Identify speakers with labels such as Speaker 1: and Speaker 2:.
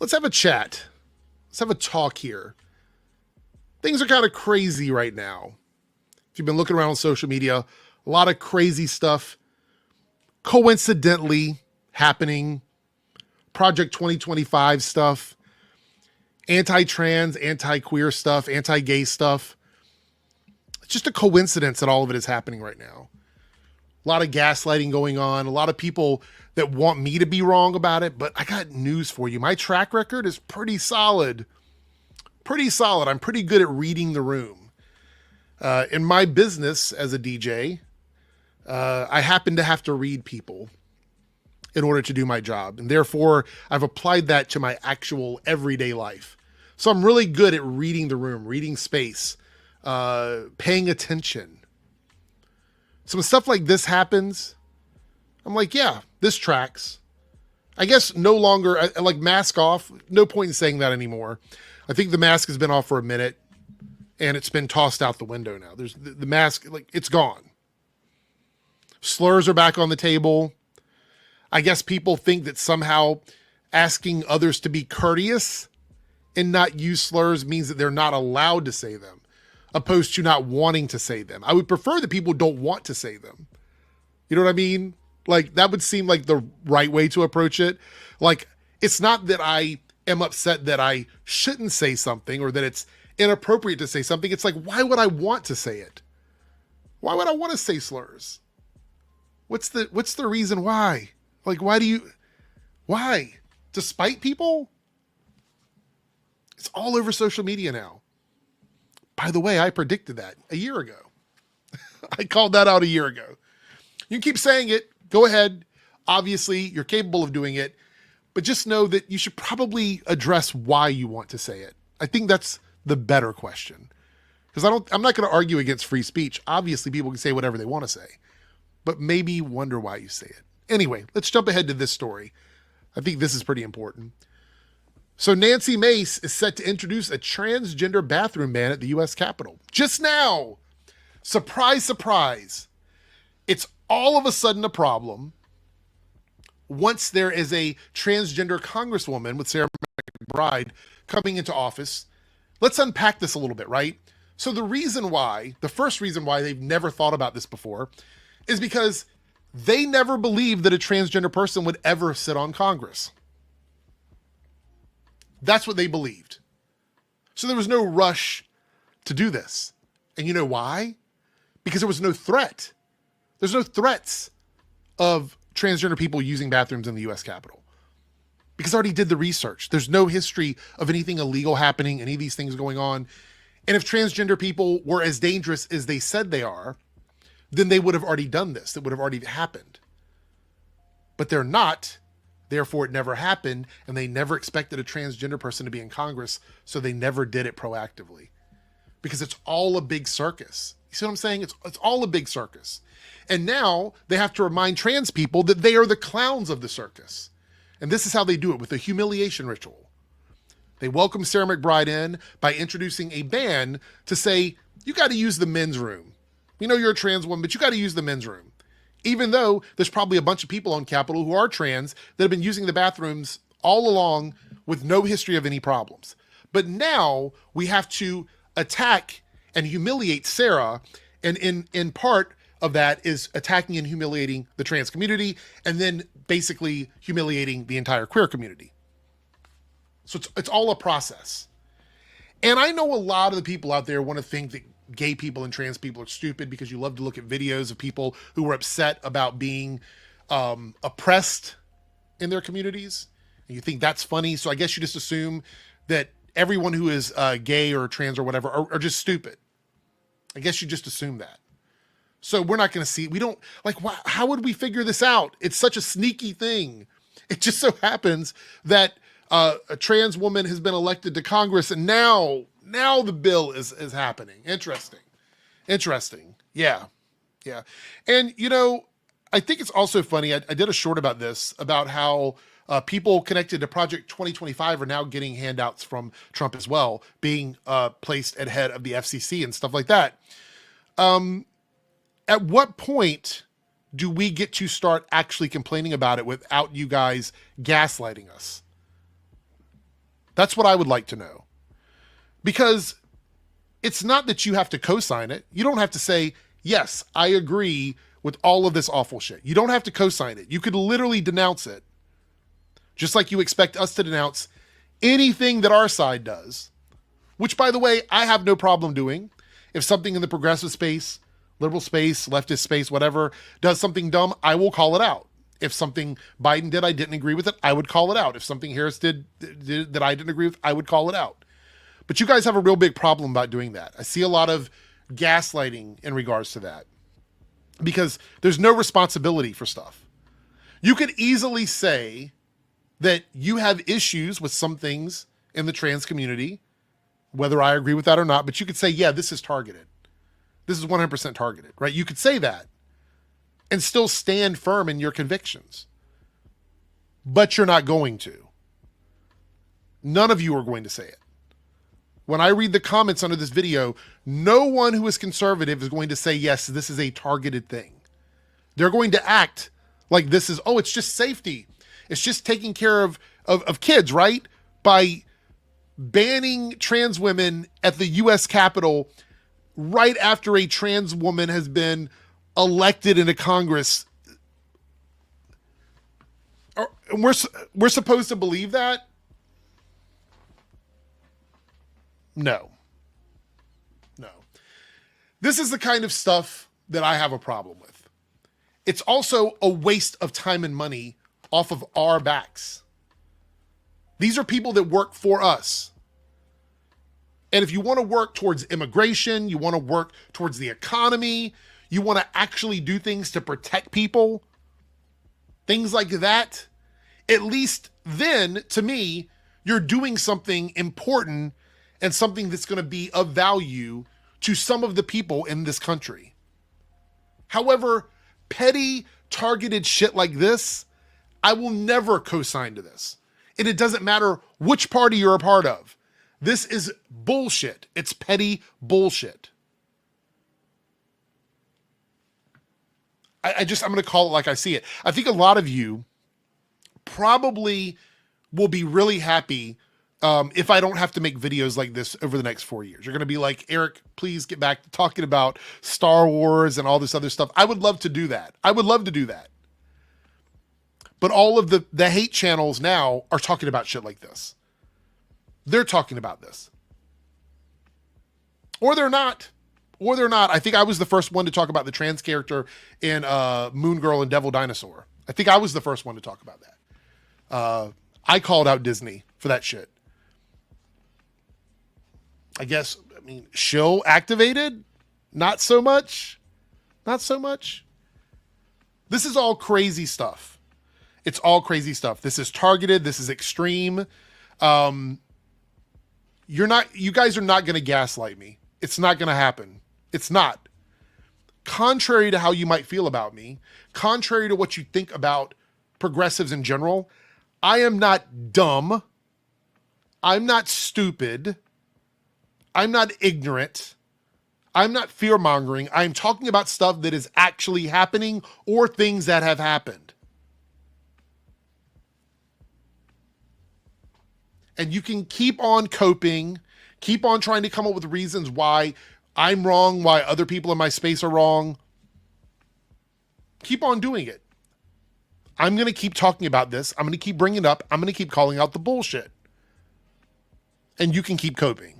Speaker 1: let's have a chat. Let's have a talk here. Things are kind of crazy right now. If you've been looking around on social media, a lot of crazy stuff coincidentally happening. Project 2025 stuff, anti-trans, anti-queer stuff, anti-gay stuff. It's just a coincidence that all of it is happening right now. A lot of gaslighting going on, a lot of people that want me to be wrong about it, but I got news for you. My track record is pretty solid. Pretty solid. I'm pretty good at reading the room. In my business as a DJ, I happen to have to read people in order to do my job. And therefore, I've applied that to my actual everyday life. So I'm really good at reading the room, reading space, paying attention. So when stuff like this happens, I'm like, yeah, this tracks. I guess no longer, like mask off, no point in saying that anymore. I think the mask has been off for a minute and it's been tossed out the window now. There's the mask, like it's gone. Slurs are back on the table. I guess people think that somehow asking others to be courteous and not use slurs means that they're not allowed to say them, opposed to not wanting to say them. I would prefer that people don't want to say them. You know what I mean? Like that would seem like the right way to approach it. Like it's not that I am upset that I shouldn't say something or that it's inappropriate to say something. It's like, why would I want to say it? Why would I want to say slurs? What's the reason why? Like, why? To spite people? It's all over social media now. By the way, I predicted that a year ago. I called that out a year ago. You can keep saying it. Go ahead. Obviously, you're capable of doing it. But just know that you should probably address why you want to say it. I think that's the better question. Because I'm not going to argue against free speech. Obviously, people can say whatever they want to say. But maybe wonder why you say it. Anyway, let's jump ahead to this story. I think this is pretty important. So Nancy Mace is set to introduce a transgender bathroom ban at the U.S. Capitol. Just now. Surprise, surprise. It's all of a sudden a problem once there is a transgender Congresswoman with Sarah McBride coming into office. Let's unpack this a little bit, right? So the first reason why they've never thought about this before is because they never believed that a transgender person would ever sit on Congress. That's what they believed. So there was no rush to do this. And you know why? Because there was no threat. There's no threats of transgender people using bathrooms in the U.S. Capitol. Because I already did the research. There's no history of anything illegal happening, any of these things going on. And if transgender people were as dangerous as they said they are, then they would have already done this. It would have already happened. But they're not. Therefore, it never happened. And they never expected a transgender person to be in Congress. So they never did it proactively. Because it's all a big circus. You see what I'm saying? It's all a big circus. And now they have to remind trans people that they are the clowns of the circus. And this is how they do it, with a humiliation ritual. They welcome Sarah McBride in by introducing a ban to say, you got to use the men's room. We know you're a trans woman, but you got to use the men's room. Even though there's probably a bunch of people on Capitol who are trans that have been using the bathrooms all along with no history of any problems. But now we have to attack and humiliate Sarah. And in part of that is attacking and humiliating the trans community and then basically humiliating the entire queer community. So it's all a process. And I know a lot of the people out there want to think that gay people and trans people are stupid because you love to look at videos of people who were upset about being oppressed in their communities. And you think that's funny. So I guess you just assume that everyone who is gay or trans or whatever are just stupid. I guess you just assume that. So we're not going to see, we don't, like, how would we figure this out? It's such a sneaky thing. It just so happens that a trans woman has been elected to Congress and now the bill is happening. Interesting. Yeah. And, you know, I think it's also funny. I did a short about this, about how people connected to Project 2025 are now getting handouts from Trump as well, being placed at head of the FCC and stuff like that. At what point do we get to start actually complaining about it without you guys gaslighting us? That's what I would like to know. Because it's not that you have to co-sign it. You don't have to say, yes, I agree with all of this awful shit. You don't have to co-sign it. You could literally denounce it. Just like you expect us to denounce anything that our side does. Which, by the way, I have no problem doing. If something in the progressive space, liberal space, leftist space, whatever, does something dumb, I will call it out. If something Biden did, I didn't agree with it, I would call it out. If something Harris did that I didn't agree with, I would call it out. But you guys have a real big problem about doing that. I see a lot of gaslighting in regards to that because there's no responsibility for stuff. You could easily say that you have issues with some things in the trans community, whether I agree with that or not, but you could say, yeah, this is targeted. This is 100% targeted, right? You could say that and still stand firm in your convictions. But you're not going to. None of you are going to say it. When I read the comments under this video, no one who is conservative is going to say, yes, this is a targeted thing. They're going to act like this is, oh, it's just safety. It's just taking care of kids, right? By banning trans women at the U.S. Capitol right after a trans woman has been elected into Congress. We're supposed to believe that? No. This is the kind of stuff that I have a problem with. It's also a waste of time and money off of our backs. These are people that work for us. And if you want to work towards immigration, you want to work towards the economy, you want to actually do things to protect people, things like that, at least then, to me, you're doing something important and something that's going to be of value to some of the people in this country. However, petty, targeted shit like this, I will never co-sign to this. And it doesn't matter which party you're a part of. This is bullshit. It's petty bullshit. I'm going to call it like I see it. I think a lot of you probably will be really happy if I don't have to make videos like this over the next 4 years. You're going to be like, Eric, please get back to talking about Star Wars and all this other stuff. I would love to do that. But all of the hate channels now are talking about shit like this. They're talking about this. Or they're not. I think I was the first one to talk about the trans character in Moon Girl and Devil Dinosaur. I think I was the first one to talk about that. I called out Disney for that shit. I guess, shill activated? Not so much. This is all crazy stuff. It's all crazy stuff. This is targeted. This is extreme. You guys are not going to gaslight me. It's not going to happen. It's not. Contrary to how you might feel about me, contrary to what you think about progressives in general, I am not dumb. I'm not stupid. I'm not ignorant. I'm not fear-mongering. I'm talking about stuff that is actually happening or things that have happened. And you can keep on coping, keep on trying to come up with reasons why I'm wrong, why other people in my space are wrong. Keep on doing it. I'm going to keep talking about this. I'm going to keep bringing it up. I'm going to keep calling out the bullshit. And you can keep coping.